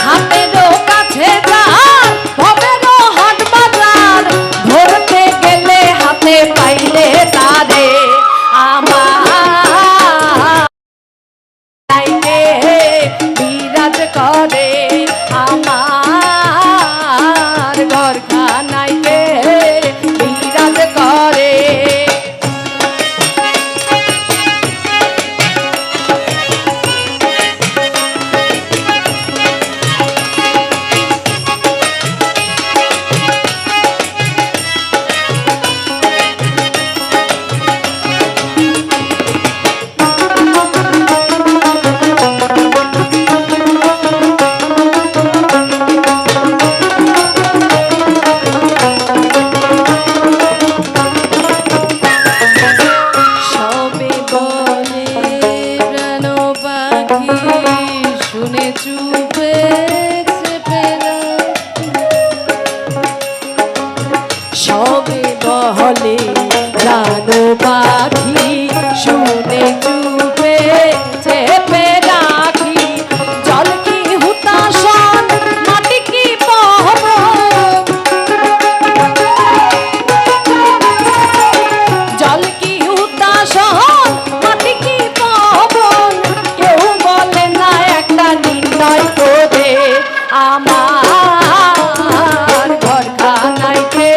হাতেরও কাছে যার ভবেরও হাট বাজার ধরতে গেলে হাতে পাইলে তারে আমার বিরাজ করে আমার ঘরখানাইতে বিরাজ করে। সবে বহলে জানো পাখি শুনে চুপে চেপে রাখি জল কি হুতাশন মাটি কি পবন জল কি হুতাশন মাটি কি পবন কেউ বলে না একটা নির্ণয় করে আমার ঘরখানাইতে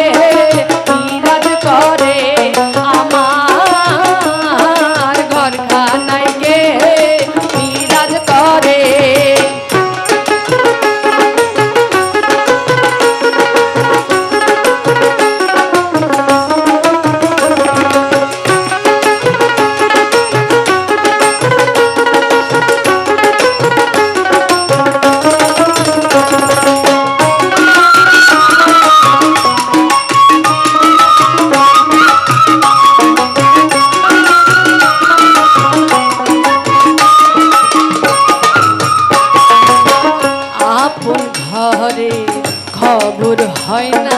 বিরাজ করে আমার ঘরখানাইতে বিরাজ করে। আপন ঘরে খবর হয় না